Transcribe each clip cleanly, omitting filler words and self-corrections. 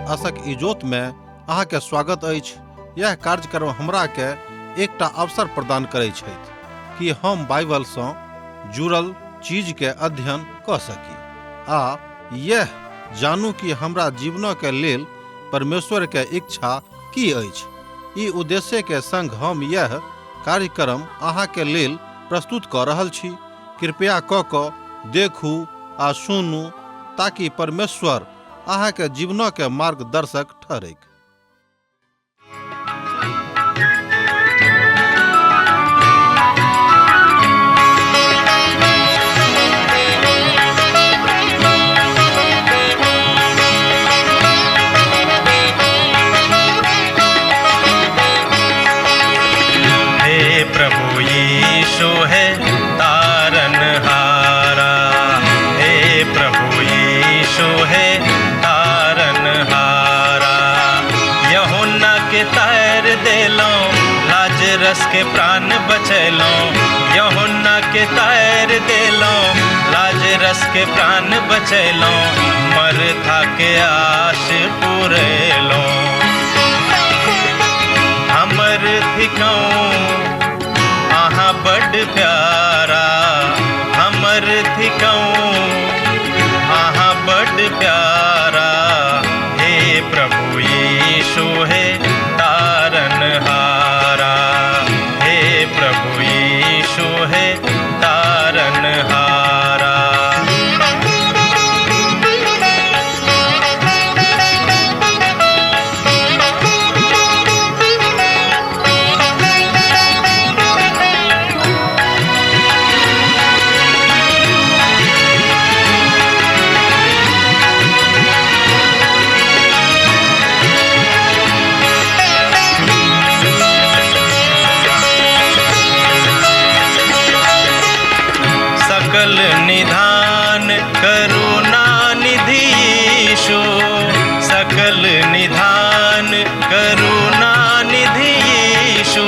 आशक इजोत में अहाँ के स्वागत अछि। यह कार्यक्रम हमरा के एकटा अवसर प्रदान करैत छथि कि हम बाइबल सँ जुड़ल चीज के अध्ययन क सकी आ यह जानू कि हमरा जीवन के लेल परमेश्वर के इच्छा की अछि। ई उद्देश्य के संग हम यह कार्यक्रम अहाँ के लेल प्रस्तुत क रहल छी। कृपया क देखू आ सुनू ताकि परमेश्वर अहाँ के जीवन के मार्गदर्शक ठहरे। हे प्रभु यीशु है तारनहारा, हे प्रभु यीशु है तारनहारा। यूहन्ना के तैर देलो, लाजरस के प्राण बचैलो। यूहन्ना के तैर देलो, लाजरस के प्राण बचैलो। मरथा के आश पुरैलो। हमर थिकौं आहा बड़ प्यारा, हमर थिकौं आहा बड़ प्यारा। हे प्रभु यीशु है तारनहारा, हे प्रभु यीशु है तारनहारा। सकल निधान करुणा निधि यीशु, सकल निधान करुणा निधि यीशु।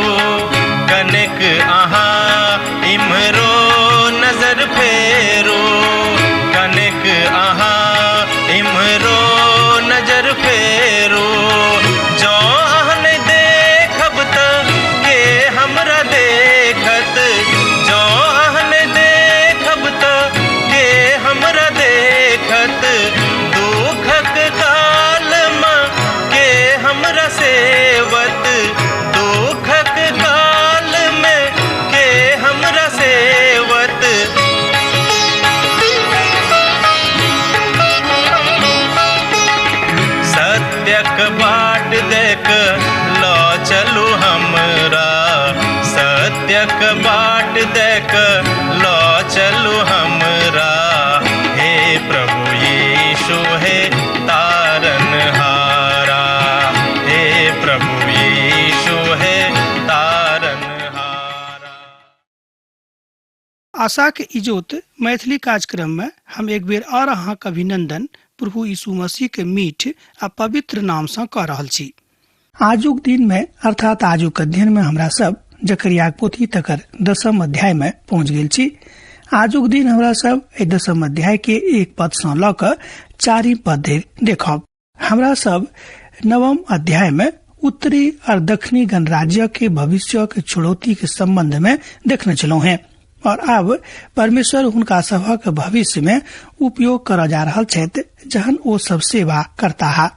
कनिक अहाँ इम्हरो नजर फेरो, कनिक अहाँ इम्हरो नजर फेरो। जो अहन देखब त के हमरा देखत, जो अहन देखब त के हमरा देखत। दुखक काल में के हमरा सेवत, दुखक काल में के हमरा सेवत। सत्यक बाट देख लो चलू हमरा, सत्यक बाट देख लो चलू हमरा। हे प्रभु यीशु है तारनहारा, हे प्रभु यीशु है तारनहारा। आशा के इजोत मैथिली कार्यक्रम में हम एक बेर और अहाँ के अभिनंदन प्रभु यीशु मसीह के मीठ आ पवित्र नाम से कह रहल छी। आजुक दिन में अर्थात आजुक अध्ययन में हमरा सब जकरिया पोथी तकर 10म अध्याय में पहुंच गेल छी। आजुक दिन हमरा सब 10म अध्याय के 1 पद से ल क 4 पद देखब। हमरा सब 9म अध्याय में उत्तरी और दक्षिणी गणराज्य के भविष्य के चुनौती के संबंध में देखने चलो हैं और अब परमेश्वर उनका सभा के भविष्य में उपयोग करा जा रहा छथि जहन वो सब सेवा करता है।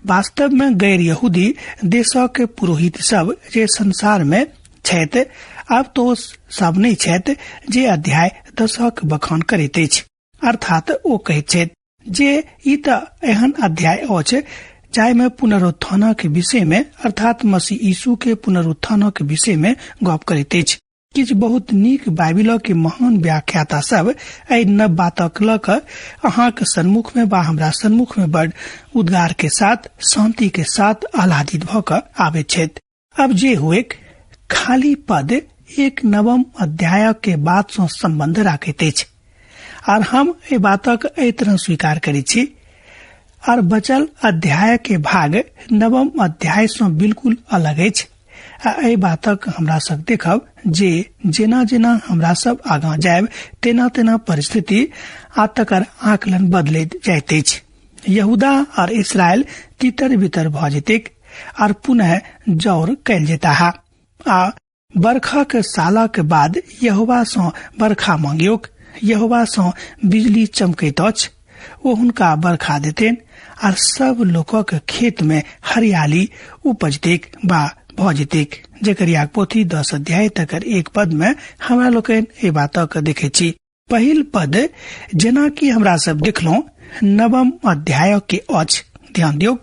वास्तव में गैर यहूदी देशों के पुरोहित सब जे संसार में छथि, अब तो सब नहीं छथि जे अध्याय 10 के बखान करैत अछि। अर्थात वो कहैत छथि जे ई त एहन अध्याय अछि जाहि में पुनरुत्थान के विषय में अर्थात मसीह यीशु के पुनरुत्थान के विषय में गप करैत अछि। किछ बहुत नीक बाइबिल के महान व्याख्याता सब एहि नव बातक ल क अहाँ के सन्मुख में बा हमरा सन्मुख में बड़ उद्गार के साथ शांति के साथ आह्लादित भ क आबैत छथि। अब जे हुए खाली पद 1 नवम अध्याय के बात से संबंध राखैत अछि और हम ए बातक एहि तरह स्वीकार करै छी और बचल अध्याय के भाग 9म अध्याय से बिल्कुल अलग अछि। एहि बातक हमरा सब देखब जे जेना जेना हमरा सब आगां जायब तेना तेना परिस्थिति आ तकर आकलन बदलैत जाइत अछि। यहूदा और इसराइल तितर बितर भ जेतेक और पुनः जौर कैल जेता है। आ बरखा के साला के बाद यहोवा सो बरखा मांगियोक, यहोवा सो बिजली चमकैत अछि, वो हुनका बरखा देतेन और सब लोगों के खेत में हरियाली उपजतेक बा भ जेतेक। जकरिया पोथी 10 अध्याय तक 1 पद में हमरा लोकन ए बातक देखे छी। पहिल पद जेना कि हमरा सब देखलो 9 अध्याय के अछि। ध्यान दियो,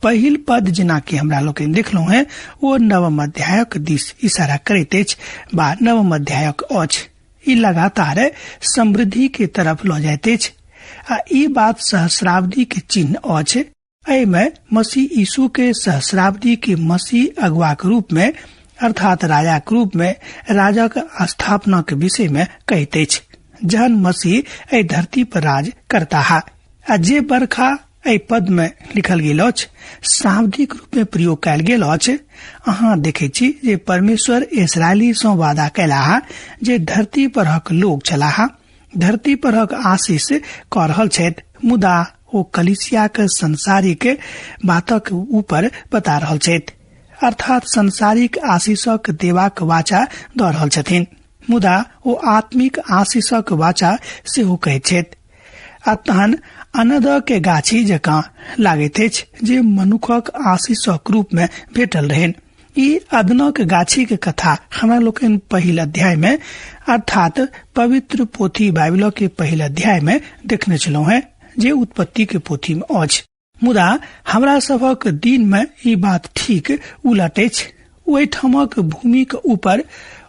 पहिल पद जेना कि हमरा लोकन देखलो है वो 9 अध्याय के दिस इशारा करैत अछि बा 9 अध्याय अछि। ई लगातार समृद्धि के तरफ ल जाइत अछि। आ ई बात सहस्राब्दी के चिन्ह अछि। एमे मसीह यीशु के सहस्राब्दी के मसीह अगुआ के रूप में अर्थात राजा के रूप में राजा के स्थापना के विषय में कहते अछि, जहन मसीह ए धरती पर राज करता है। आ जे बरखा ए पद में लिखल गेल अछि शाब्दिक रूप में प्रयोग कयल गेल अछि। अहाँ देखे छी जे परमेश्वर इस्राएली सो वादा कैला है जे धरती पर हक लोग चला है, धरती पर हक आशीष क रहल छथि, मुदा ओ कलीसिया के संसारिक बातक ऊपर बता रहल छथि, अर्थात संसारिक आशीषक देवाक वाचा द रहल छथिन, मुदा ओ आत्मिक आशीषक वाचा सेहो कहैत छथि। आ तहन अनद के गाछी जकाँ लागैत अछि जे मनुखक आशीषक रूप में भेटल रहन। ई अदनक गाछी के कथा हमरा लोकन पहिल अध्याय में अर्थात पवित्र पोथी बाइबल के पहिल अध्याय में देखने चलो है, जे उत्पत्ति के पोथी में अछि। मुदा हमरा सबक दिन में ई बात ठीक उलट अछि। ओहि ठमक भूमि के ऊपर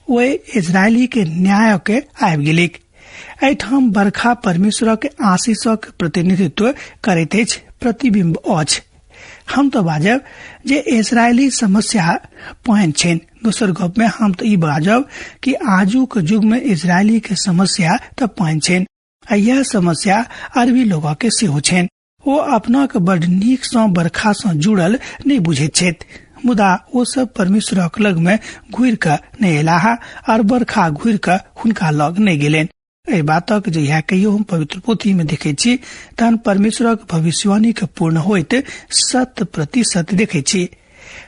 ओहि इजरायली के न्याय के आबि गेलिक। एठाम बरखा परमेश्वर के आशीषक प्रतिनिधित्व करैत अछि, प्रतिबिंब अछि। हम तो बाजब जे इजरायली समस्या पॉइंट छेन। दोसर गप में हम तो ई बाजब कि आजू के युग में इजरायली के समस्या तो पॉइंट छेन। यह समस्या अरबी लोगों के सेहो छेन। वो अपना के बड़ नीक सो बरखा सो जुड़ल नहीं बुझे छथि, मुदा वो सब परमेश्वरक लग में घुर क नहीं एला और बरखा घुर क हुनका लग नहीं गेलेन। ए बातक जहिया कहियो हम पवित्र पोथी में देखे छी तहन परमेश्वरक भविष्यवाणी के पूर्ण होइत 100% देखे छी।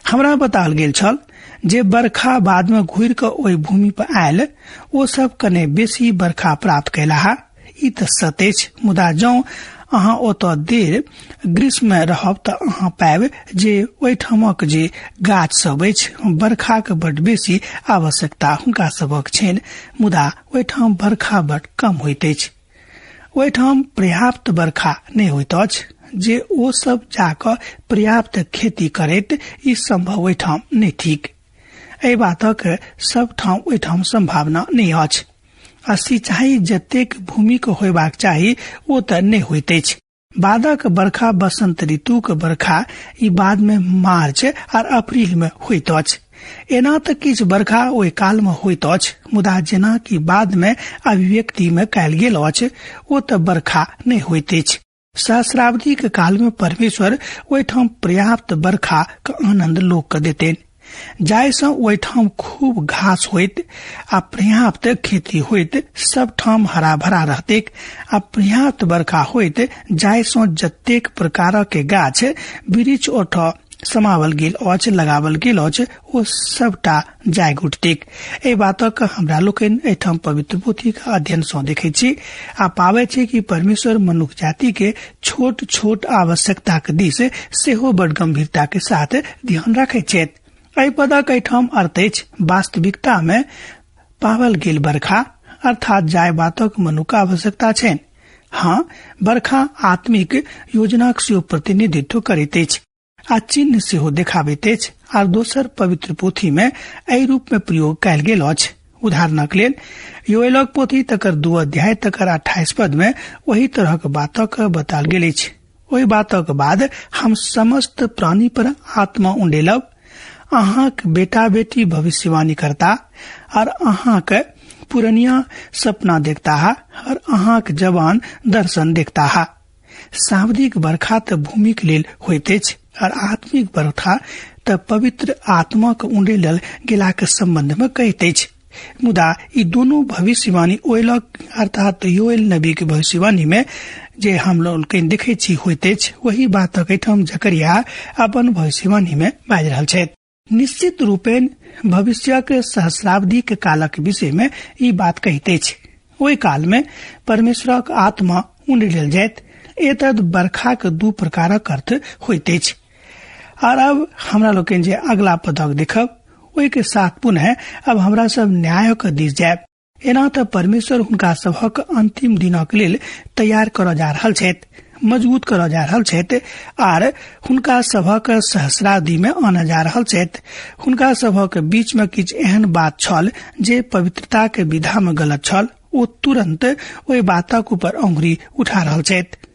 हमरा बताल गेल छल जे बरखा बाद में घुर क ओहि भूमि पर आयल, वो सब कने बेसी बरखा प्राप्त कैला। ई त सत्य अछि, मुदा जौ अहाँ ओतऽ देर ग्रीष्म में रहब त अहाँ पाएब जे ओहिठमक जे गाछ सब अछि बरखा के बड बेसी आवश्यकता हुनका सबक छनि, मुदा ओहिठाम बरखा बड कम होइत अछि। ओहिठाम पर्याप्त बरखा नहीं होइत अछि जे ओ सब जाकऽ पर्याप्त खेती करैत ई संभव ओहिठाम नहीं थिक। एहि बातक सब ठाम ओहिठाम संभावना नहीं अछि। आ सिंचाई जतेक भूमि के होयबाक चाही ओ त नहीं होइत अछि। बादक बरखा बसंत ऋतु के बरखा ई बाद में मार्च और अप्रैल में होइत अछि। एना त किछ बरखा ओहि काल में होइत अछि, मुदा जेना कि बाद में अभिव्यक्ति में कयल गेल अछि ओ त बरखा नहीं होइत अछि। सहस्राब्दी के काल में परमेश्वर ओहिठाम पर्याप्त बरखा के आनंद लोक के देतेन, जायसँ ओहिठाम खूब घास होइत आ पर्याप्त खेती होइत, सब ठाम हरा भरा रहतेक आ पर्याप्त बरखा होइत, जायसँ जतेक प्रकार के गाछ वृक्ष ओठ समावल गेल अछि, लगावल गेल अछि, ओ सबटा जाग उठतेक। एहि बातक हमरा लोकन एठाम पवित्र पोथी के अध्ययन सँ देखै छी आ पाबै छी कि परमेश्वर मनुष्य जाति के छोट छोट आवश्यकता के दिस सेहो बड़ गंभीरता के साथ ध्यान रखै छथि। एहि पदक एठाम अर्थ अछि वास्तविकता में पावल गेल बरखा, अर्थात जाय बातक मनुष्य आवश्यकता छनि। हाँ, बरखा आत्मिक योजनाक सेहो प्रतिनिधित्व करैत अछि आ चिन्ह सेहो देखाबैत अछि और दोसर पवित्र पोथी में एहि रूप में प्रयोग कयल गेल अछि। उदाहरणक लेल योएलक पोथी तकर 2 अध्याय तकर 28 पद में वही तरह के बातक बताल गेल अछि। ओहि बातक बाद हम समस्त प्राणी पर आत्मा उंडेलब, अहाँक बेटा बेटी भविष्यवाणी करता और अहाँक पुरनिया सपना देखता है और अहाँक जवान दर्शन देखता है। शाब्दिक बरखा त भूमि के लेल होइत अछि और आत्मिक बरखा त पवित्र आत्मा के उंडेलल गेला के संबंध में कहैत अछि। मुदा ई दोनों भविष्यवाणी ओएलक अर्थात योएल नबी के भविष्यवाणी में जे हम लोग के देखे छी होते वही बात हम जकरिया अपन भविष्यवाणी में बाजि रहल छथि। निश्चित रूपेण भविष्य के सहस्राब्दी के कालक विषय में ई बात कहते छ। ओहि काल में परमेश्वरक आत्मा उंड लेल जायत। एतद बरखा के दू प्रकारक अर्थ होते छ। और अब हमरा लोग जे अगला पदक देखब ओहि के साथ पुनः अब हमरा सब न्याय के दिस जायब। एना तो परमेश्वर हुनका सबहक अंतिम दिनक लेल तैयार कर जा रहल छथि, मजबूत कर जा रहल छथि और हुनका सबहक सहस्राब्दी में आने जा रहल छथि। हुनका सबहक बीच में किछ एहन बात छल जे पवित्रता के विधा में गलत छल, ओ तुरंत ओहि बातक ऊपर अंगुरी उठा रहल छथि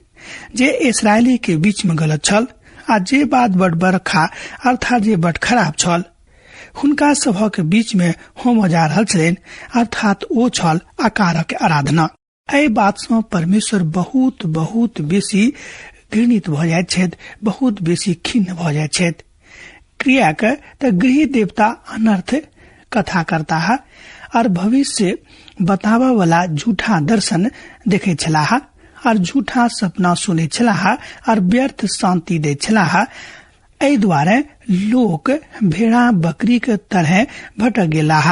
जे इस्राएली के बीच में गलत छल आ जे बात बड़ बरखा अर्थात जे बड़ खराब छल हुनका सबहक बीच में होम जा रहल छलनि, अर्थात ओ छल आकारक आराधना। एहि बात से परमेश्वर बहुत बहुत बेसी घृणित भ जाइत छथि, बहुत बेसी खिन्न भ जाइत छथि। क्रिया के त गृह देवता अनर्थ कथा करता है और भविष्य बतावा वाला झूठा दर्शन देखे छलाह और झूठा सपना सुने छलाह और व्यर्थ शांति दे छलाह। एहि दुआरे लोक भेड़ा बकरी के तरह भटक गेलाह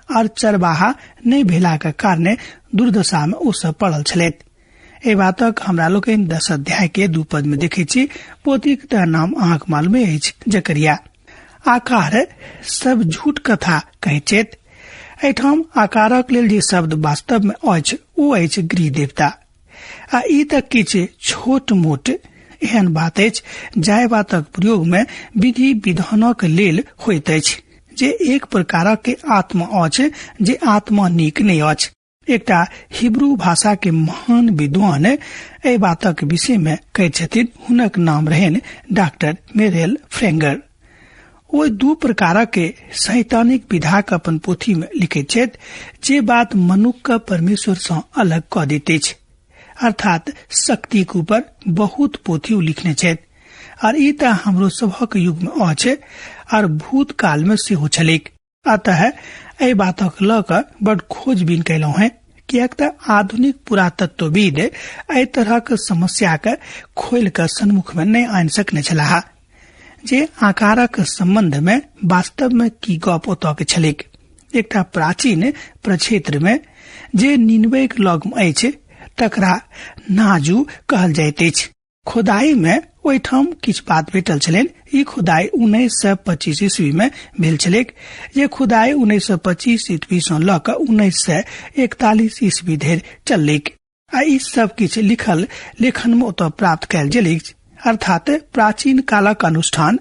और चरवाहा नहीं भेला के कारणे दुर्दशा में ओ सब पड़ल छलथि। ए बातक हमरा लोग 10 अध्याय के 2 पद में देखे छी। पोथीक त नाम अहाँक मालूमे अछि, जकरिया। आकार सब झूठ कथा कहै छथि। एठाम आकारक लेल जे शब्द वास्तव में अछि ओ अछि गृह देवता। आ ई त किछ छोट मोट एहन बात अछि जाय बातक प्रयोग में विधि विधानक लेल होइत अछि जे एक प्रकारक के आत्मा अछि जे आत्मा नीक नहीं अछि। एकटा हिब्रू भाषा के महान विद्वान एहि बातक विषय में कहै छथिन। हुनक नाम रहन डॉक्टर मेरेल फ्रेंगर। ओ 2 प्रकारक के सैद्धांतिक विधाक अपन पोथी में लिखैत छथि जे बात मनुष्य परमेश्वर से अलग क दैत अछि, अर्थात शक्ति के ऊपर बहुत पोथी लिखने छथि। और ई त हमरो सबहक युग में अछि और भूतकाल में सेहो छलैक। अतः एहि बातक ल क बड़ खोजबीन कयलहुँ हैं, कियाक त आधुनिक पुरातत्वविद एहि तरहक समस्या के खोल क सन्मुख में नहीं आनि सकने छलाह जे आकारक संबंध में वास्तव में की गप ओतऽ के छलैक। एकटा प्राचीन प्रक्षेत्र में जे निनवे के लग में अछि तकरा नाजू कहल जाइत अछि। खुदाई में ओहिठाम किछ बात भेटल छलनि। ई खुदाई 1925 ईस्वी में भेल छलैक, जे खुदाई 1925 ईस्वी से ल क 1941 ईस्वी धरि चललैक। आ ई सब किछ लिखल लेखन में ओतऽ प्राप्त कयल गेलैक, अर्थात प्राचीन कालक अनुष्ठान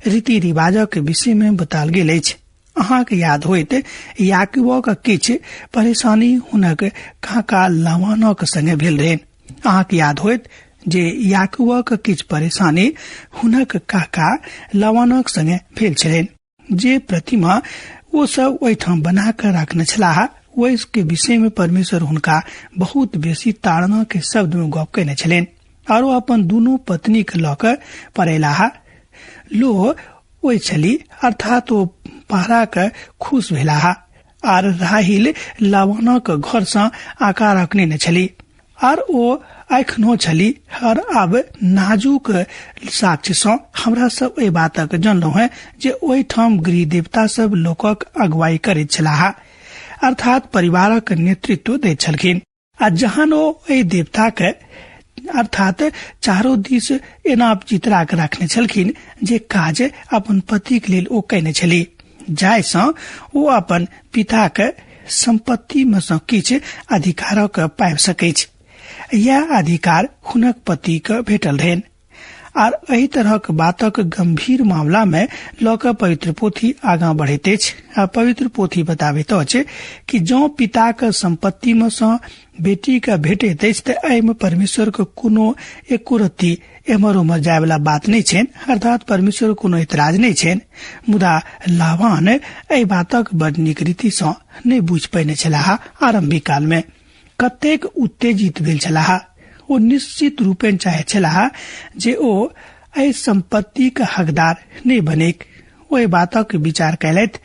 रीति रिवाजक विषय में बताल गेल अछि। अहाँ के याद होइत याकूबक किछ परेशानी हुनक काका लाबानक संगे भेल रहन। अहाँ के याद होइत जे याकूबक किछ परेशानी हुनक काका लाबानक संगे भेल छलनि। जे प्रतिमा वो सब ओहिठाम बना कर रखने छलाह ओहि के विषय में परमेश्वर हुनका बहुत बेसी ताड़ना के शब्द में गप कयने छलनि और अपन दुनू पत्नी के ल क परेलाह। लो ओहि छली, अर्थात ओ पहरा के खुश भेलाह और राहिल लाबानक घर से आकार रखने न छली और ओ एखनो छली। और अब नाजुक साक्ष्य से हमरा सब ए बातक जानलहुँ हैं जे ओहिठाम गृह देवता सब लोकक अगुवाई करैत छलाह, अर्थात परिवारक नेतृत्व दैत छलखिन। आ जहन ओ एहि देवता के अर्थात चारो दिस एना चित्रा के रखने छलखिन जे काज अपन पति के लेल ओ कयने छली, जाय से ओ अपन पिता के संपत्ति में से किछ अधिकारक पाबि सकैछ। यह अधिकार हुनक पति के भेटल रहन। और एही तरहक बातक गंभीर मामला में लौक पवित्र पोथी आगा बढ़ैत अछि। आ पवित्र पोथी बताबैत अछि कि जो पिता के संपत्ति में से बेटी के भेटैत अछि त एहि में परमेश्वर के कोनो एको रत्ती एमहर उमहर जाय वाला बात नहीं छनि, अर्थात परमेश्वर कोनो ऐतराज नहीं छनि। मुदा लाबान एहि बातक बड़ नीक रीति से नहीं बुझ पैने छलाह। आरंभिक काल में कतेक उत्तेजित भेल छलाह। ओ निश्चित रूपेण चाहे छलाह जे ओ एहि संपत्ति के हकदार नहीं बनेक। ओहि बातक विचार कयलथि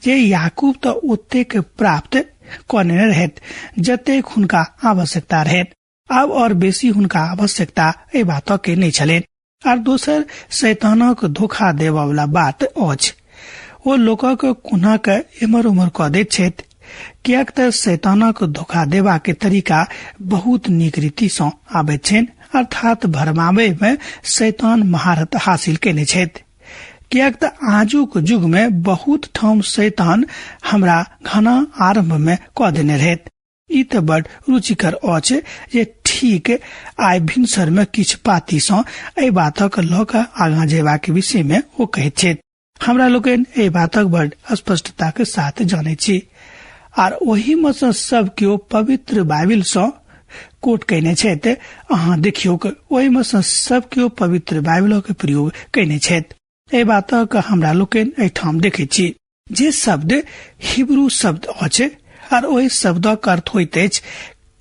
जे याकूब तो ओतेक प्राप्त कने रहत जतेक हुनका आवश्यकता रहत। आब और बेसी हुनका आवश्यकता ए बातक के नहीं छलेन। आर दोसर शैतानक धोखा देवा वाला बात अछि ओ लोकक कुना के एमर उमर क दैत छथि, कियाक त शैतानक धोखा देवा के तरीका बहुत नीक रीति सँ आबैत छनि, अर्थात भरमावे में शैतान महारत हासिल केने छथि। कियाक त आजुक युग में बहुत ठाम शैतान हमरा घना आरंभ में क देने रहत। ई त बड़ रुचिकर अछि जे ठीक आइ भिनसर में किछ पाती सँ एहि बातक ल क आगाँ जेबा के विषय में ओ कहैत छथि। हमरा लोकनि एहि बातक बड़ स्पष्टता के साथ जानै छी, आर ओही में सँ सब केओ पवित्र बाइबल सँ कोट कयने छथि। अहाँ देखियौ ओही में सँ सब केओ पवित्र बाइबल के प्रयोग कयने छथि। एहि बातक हमरा लोकनि एहिठाम देखै छी जे शब्द हिब्रू शब्द अछि, आर ओहि शब्दक अर्थ होइत अछि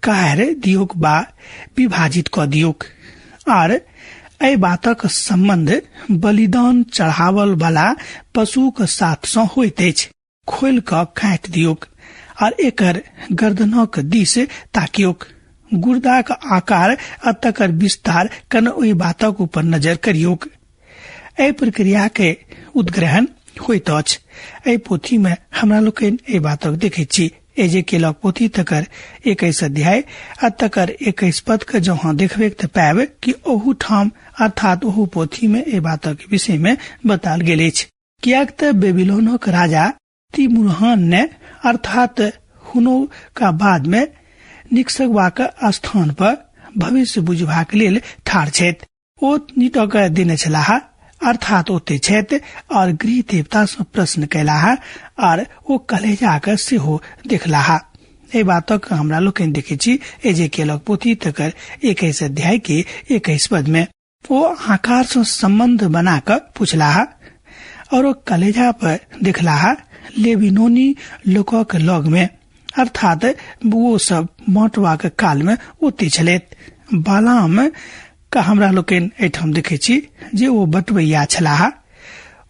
कायर दियोक बा विभाजित क दियोक। आर एहि बातक संबंध बलिदान चढ़ावल वाला पशु के साथ सँ होइत अछि। खोल क काटि दियोक आर एकर गर्दनक दिस ताकियोक। गुर्दाक आकार आ तकर विस्तार कन ओहि बातक ऊपर नजर करियोक। एहि प्रक्रिया के उद्ग्रहण होइत अछि। एहि पोथी में हमरा लोकनि एहि बातक देखैत छी। एजेकियलक पोथी तकर 21 अध्याय आ तकर 21 पद के जँ अहाँ देखबे त पाएब कि ओहू ठाम अर्थात ओहू पोथी में एहि बातक विषय में बताल गेल अछि। कियाक त बेबीलोनक राजा तिमुरहान ने अर्थात हुनो का बाद में निकसबाक स्थान पर भविष्य बुझबाक लेल ठाढ़ छथि। ओ नीटक देने छलाह अर्थात ओते छथि और गृह देवता से प्रश्न कैलाह और ओ कलेजा के सेहो देखलाह। एहि बातक हमरा लोकनि देखै छी एजेकियलक पोथी तकर 21 अध्याय के 21 पद में। ओ आकार से संबंध बना कर पूछलाह और ओ कलेजा पर देखलाह लेबिनोनी लोकक लग में, अर्थात वो सब बाँटवा के काल में ओते छलथि। बालाम का हमरा लोकनि एहिठाम देखै छी जे ओ बटवैया छलाह।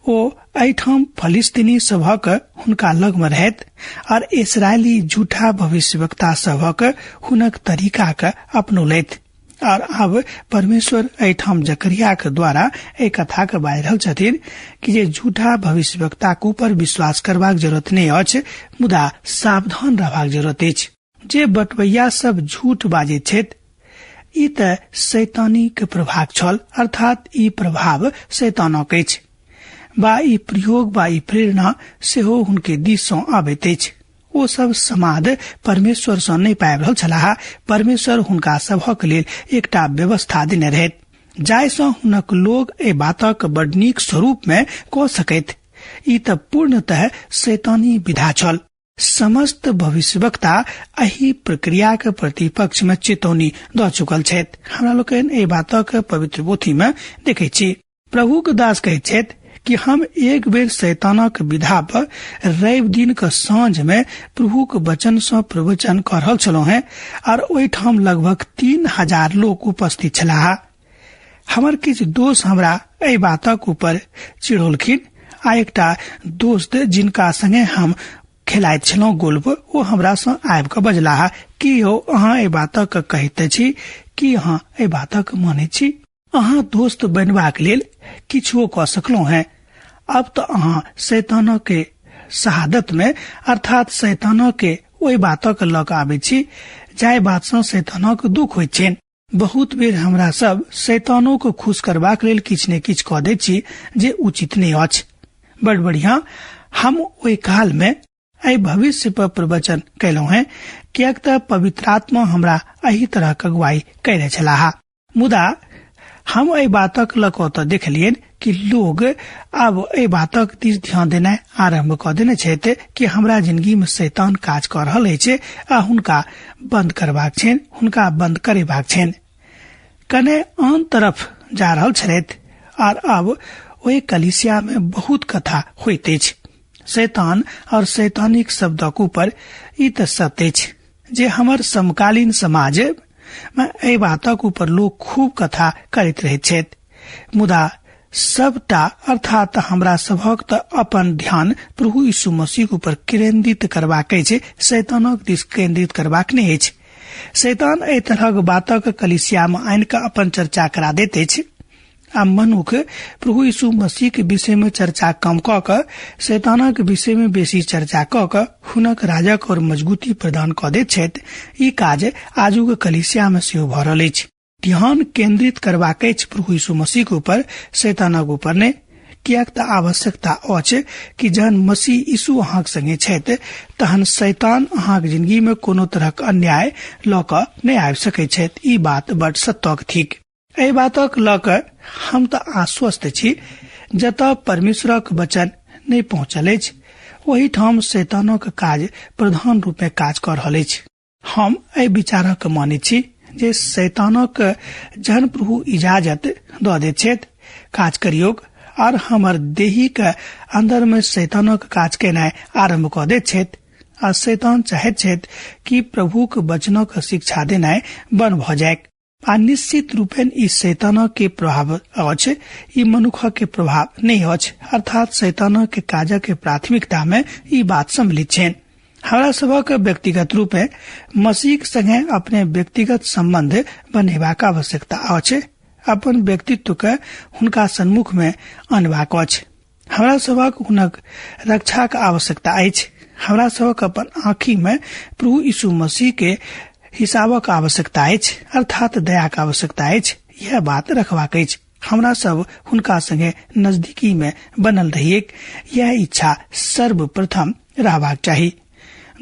ओ एहिठाम फलिस्तीनी सभक हुनका लग में रहत और इस्राएली झूठा भविष्यवक्ता सभक हुनक तरीका के अपनौलथि। और अब परमेश्वर एहिठाम जकरिया के द्वारा एक कथा के बाजि रहल छथिन कि जे झूठा भविष्यवक्ता के ऊपर विश्वास करबाक जरूरत नहीं अछि, मुदा सावधान रहबाक जरूरत अछि। जे बटवैया सब झूठ बाजैत छथि ई त शैतानी के प्रभाव छल, अर्थात ई प्रभाव शैतानक अछि, बा ई प्रयोग बा ई प्रेरणा सेहो हुनके दिस सँ आबैत अछि। ओ सब समाद परमेश्वर सँ नहीं पाबि रहल छलाह। परमेश्वर हुनका सभक लेल एकटा व्यवस्था देने रहत जाहि सँ हुनक लोग ए बातक बड़ नीक स्वरूप में क सकैत। ई त पूर्णतः शैतानी विधा छल। समस्त भविष्यवक्ता एही प्रक्रिया के प्रतिपक्ष में चेतौनी द चुकल छथि। हमरा लोकनि एहि बातक पवित्र पोथी में देखै छी। प्रभु के दास कहैत छथि कि हम एक बेर शैतानक विधा पर रवि दिन के साँझ में प्रभु के वचन से प्रवचन कर रहल छलहुँ हैं और ओहिठाम लगभग 3000 लोग उपस्थित छलाह। हमर किछ दोस्त हमरा एहि बातक ऊपर चिढ़ौलखिन आ एकटा दोस्त जिनका संगे हम खेलाइत छलहुँ गोल्फ, ओ हमरा सँ आबि कऽ बजलाह कि यौ अहाँ एहि बातक कहैत छी कि अहाँ एहि बातक मानैत छी? अहाँ दोस्त बनबाक लेल किछुओ कऽ सकलहुँ हैं। अब तो अहाँ शैतानक के शहादत में अर्थात शैतानक के ओहि बातक लऽ कऽ आबै छी जाहि बात सँ शैतानक दुख होइत छनि। बहुत बेर हमरा सब शैतानो को खुश करबाक लेल किछ ने किछ कऽ दैत छी जे उचित नहीं अछि। बड़ बढ़िया, हम ओहि काल में एहि भविष्य पर प्रवचन कैलहुँ हैं, कियाक त पवित्र आत्मा हमरा एही तरह के अगुवाई कैने छलाह। मुदा हम एहि बातक लऽ कऽ तऽ देखलियन कि लोग अब एहि बातक दिस ध्यान देनाइ आरंभ कऽ देने छथि कि हमरा जिंदगी में शैतान काज कऽ रहल अछि आ हुनका बंद करबाक छनि, हुनका बंद करेबाक छनि। कने आन तरफ जा रहल छथि और अब ओहि कलीसिया में बहुत कथा होइत अछि। शैतान और शैतानिक शब्दक ऊपर ई त सत्य अछि जे हमर समकालीन समाज में एहि बातक ऊपर लोग खूब कथा करैत रहैत छथि। मुदा सबटा अर्थात हमरा सभक त अपन ध्यान प्रभु यीशु मसीह ऊपर केंद्रित करबाक अछि, शैतानक दिस केंद्रित करबाक नहीं अछि। शैतान एहि तरहक बातक कलीसिया में आनि कऽ अपन चर्चा करा दैत अछि आ मनुख प्रभु यीशु मसीह के विषय में चर्चा कम कऽ कऽ शैतानक विषय में बेसी चर्चा कऽ कऽ हुनक राजक और मजबूती प्रदान कऽ दैत छथि। ई काज आजुक कलीसिया में सेहो भऽ रहल अछि। ध्यान केंद्रित करबाक अछि प्रभु यीशु मसीह के ऊपर, शैतानक ऊपर ने, कियाक तऽ आवश्यकता अछि कि जहन मसीह यीशु अहाँक संगे छथि तहन शैतान अहाँक जिंदगी में कोनो तरहक अन्याय लऽ कऽ नहि आबि सकैत छथि। ई बात बड़ सत्य थिक। एहि बातक लऽ कऽ हम तऽ आश्वस्त छी, जतऽ परमेश्वरक वचन नहि पहुंचल अछि ओहि ठाम शैतानक काज प्रधान रूप में काज कऽ रहल अछि। हम एहि विचारक मानै छी जे शैतानक जहन प्रभु इजाजत दऽ दैत छथि काज करियोग और हमर देही के अंदर में शैतानक काज केनाइ आरंभ कऽ दैत छथि आ शैतान चाहैत छथि कि प्रभु के वचनक शिक्षा देनाइ बंद भऽ जाय। आ निश्चित रूपेण ई शैतानक के प्रभाव अछि, ई मनुख के प्रभाव नहीं अछि। अर्थात शैतानक के काजक के प्राथमिकता में ई बात सम्मिलित छनि। हमरा सबक व्यक्तिगत रूप में मसीह संगे अपने व्यक्तिगत संबंध बनेबाक आवश्यकता अछि। अपन व्यक्तित्व के हुनका सम्मुख में अनबाक अछि। हमरा सबक हुनक रक्षा के आवश्यकता अछि। हमरा सबक अपन आँखि में प्रभु यीशु मसीह के हिसाबक आवश्यकता अछि, अर्थात दया के आवश्यकता अछि। यह बात रखबाक अछि। हमरा सब हुनका संगे नजदीकी में बनल रहिए, यह इच्छा सर्वप्रथम रहबाक चाही।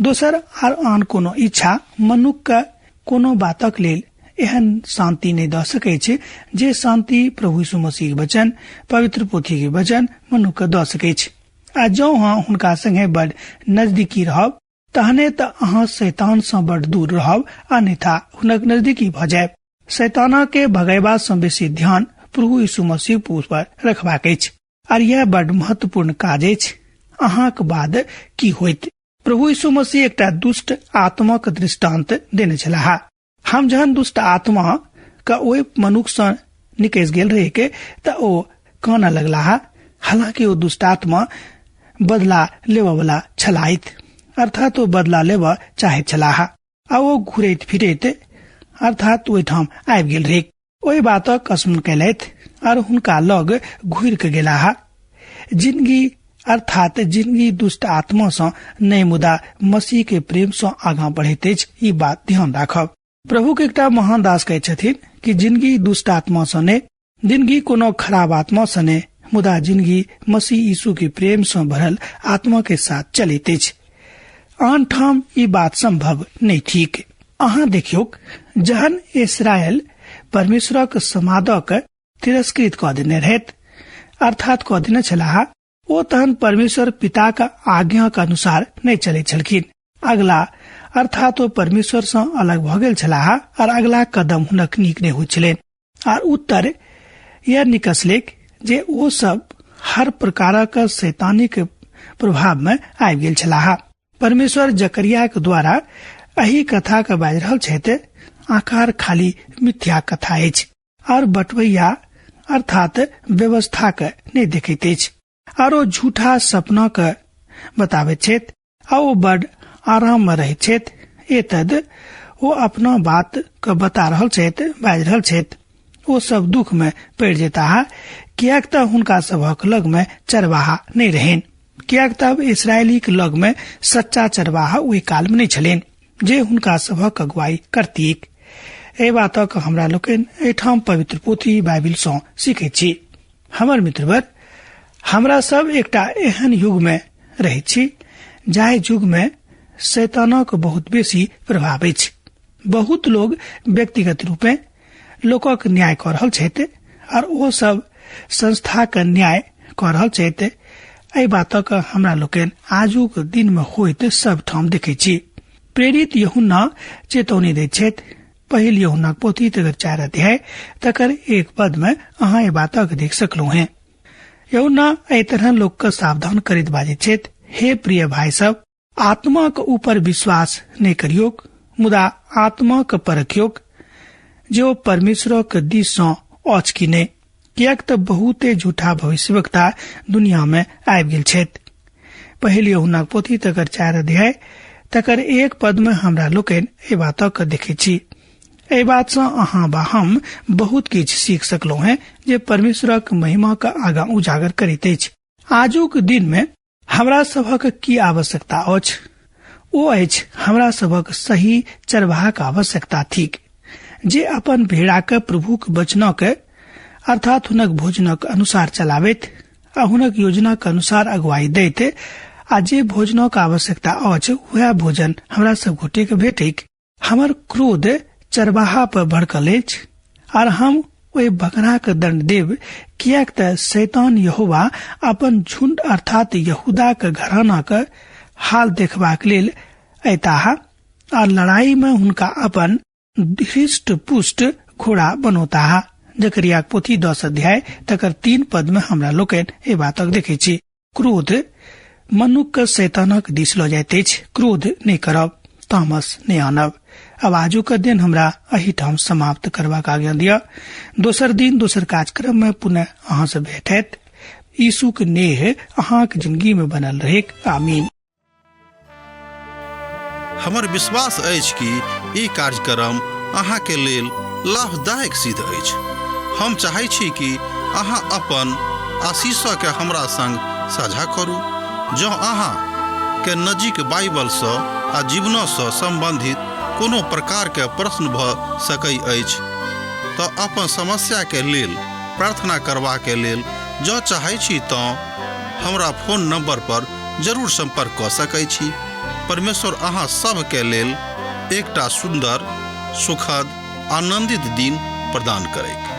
दोसर आर आन कोनो इच्छा मनुख के कोनो बातक लेल एहन शांति नहीं दऽ सकै छै जे शांति प्रभु यीशु मसीह के वचन, पवित्र पोथी के वचन मनुख के दऽ सकै छै। आ जँ अहाँ हुनका संगे बड़ नजदीकी रहब तहने तऽ अहाँ शैतान से बड़ दूर रहब, अन्यथा हुनक नजदीकी भऽ जायब। शैताना के भगैबा सँ बेसी ध्यान प्रभु यीशु मसीह पर रखबाक अछि। और यह बड़ महत्वपूर्ण काज अछि। अहाँक बाद की होइत? प्रभु यीशु मसीह एकटा दुष्ट आत्मा के दृष्टांत देने छलाह। हम जहन दुष्ट आत्मा का ओहि मनुष्य सँ निकलि गेल रहे के तऽ ओ कानऽ लगलाह। हालांकि ओ दुष्ट आत्मा बदला लेबऽ वाला छलाइत, अर्थात ओ बदला लेबऽ चाहैत छलाह आ ओ घुरैत फिरैत अर्थात ओहिठाम आबि गेल रहे। ओहि बातक स्मरण कयलथि और हुनका लग घुरि के गेलाह। जिंदगी अर्थात जिंदगी दुष्ट आत्मा सँ नहि मुदा मसीह के प्रेम सँ आगाँ बढ़ैत अछि। ई बात ध्यान राखब। प्रभु के एकटा महान दास कहै छथिन कि जिंदगी दुष्ट आत्मा सँ नहि, जिंदगी कोनो खराब आत्मा सँ नहि, मुदा जिंदगी मसीह यीशु के प्रेम सँ भरल आत्मा के साथ चलैत अछि। आन ठाम ई बात संभव नहीं थिक। अहाँ देखियौ, जहन इस्राएल परमेश्वरक समादक तिरस्कृत कऽ देने रहैत, अर्थात कऽ देने छलाह, ओ तहन परमेश्वर पिता का आज्ञा के अनुसार नहीं चलै छलखिन। अगला अर्थात ओ परमेश्वर सँ अलग भऽ गेल छलाह और अगला कदम हुनक नीक नहीं होइत छलनि। और उत्तर यह निकसलैक जे ओ सब हर प्रकारक शैतानिक प्रभाव में आबि गेल छलाह। परमेश्वर जकरिया के द्वारा एही कथा के बाजि रहल छथि। आकार खाली मिथ्या कथा अछि और बटवैया अर्थात व्यवस्था के नहीं देखैत अछि और ओ झूठा सपना के बताबैत छथि आ ओ बड़ आराम में रहैत छथि। एतद ओ अपना बात के बता रहल छथि, बाजि रहल छथि। ओ सब दुख में पड़ि जेताह, कियाक तऽ हुनका सभक लग में चरवाहा नहीं रहनि। कियाक तब इसराइली के लग में सच्चा चरवाहा ओहि काल में नहीं छलनि जे हुनका सभक अगुवाई करतीक। एहि बातक हमरा लोकनि एहिठाम पवित्र पोथी बाइबिल सँ सीखैत छी। हमर मित्रवर, हमरा सब एकटा एहन युग में रहैत छी जाहि युग में शैतानक बहुत बेसी प्रभाव अछि। बहुत लोग व्यक्तिगत रूप में लोकक न्याय कऽ रहल छथि और ओ सब संस्था के न्याय कऽ रहल छथि। एहि बातक हमरा लोकनि आजुक दिन में होइत सब ठाम देखै छी। प्रेरित यूहन्ना चेतौनी दैत छथि। पहिल यूहन्ना पोथी 4 अध्याय तकर 1 पद में अहाँ एहि बातक देख सकलौ हैं। यूहन्ना एहि तरह लोक के सावधान करैत बाजैत छथि, हे प्रिय भाई सब, आत्मा के ऊपर विश्वास नहीं करियोक, मुदा आत्मा के परखियोक जो परमेश्वर के दिस सँ अछि कि नहीं, कियाक तऽ बहुते झूठा भविष्यवक्ता दुनिया में आबि गेल छथि। पहिल यूहन्ना पोथी 4 अध्याय तकर 1 पद में हमरा लोकनि ए बातक देखे छी। ए बात से अहाँ बा हम बहुत किछ सीख सकलो हैं जे परमेश्वरक महिमा का आगा उजागर करैत अछि। आजुक दिन में हमरा सबक की आवश्यकता अछि? ओ अछि हमरा सबक सही चरवाहक आवश्यकता थिक, जे अपन भेड़ा के प्रभुक वचनक अर्थात हुनक भोजनक अनुसार चलावेत आ हुनक योजना के अनुसार अगुवाई दैत आ जे भोजनक आवश्यकता अछि वह भोजन हमरा सब गोटे के भेटैक। हमर क्रोध चरवाहा पर भड़कल अछि और हम ओहि बकरा के दंड देव, कियाक त शैतान यहोवा अपन झुंड अर्थात यहूदा के घराना के हाल देखबाक लेल अयताह और लड़ाई में हुनका अपन हृष्ट पुष्ट घोड़ा बनोताह। जकरिया पोथी 10 अध्याय तकर 3 पद में हमरा लोकनि ए बातक देखे छी। क्रोध मनुष्य के शैतानक दिस ल जाइत अछि। क्रोध नहीं करब, तामस नहीं आनब। अब आजू का दिन हमरा अही ठाम समाप्त करबाक आज्ञा दिया। दोसर दिन दोसर कार्यक्रम में पुनः अहाँ से भेट हैत। यीशु के नेह अहाँ के जिंदगी में बनल रहेक। आमीन। हमर विश्वास अछि कि ई कार्यक्रम अहाँ के लेल लाभदायक सिद्ध अछि। हम चाहै छी कि अहाँ अपन आशीषक के हमरा संग साझा करू। जँ अहाँ के नजीक बाइबल से आ जीवन से संबंधित कोनो प्रकार के प्रश्न भ सकै अछि तऽ अपन समस्या के लेल प्रार्थना करबा के लेल जँ चाहै छी तऽ हमरा फोन नंबर पर जरूर संपर्क कऽ सकै छी। परमेश्वर अहाँ सब के लेल एकटा सुंदर, सुखद, आनंदित दिन प्रदान करैक।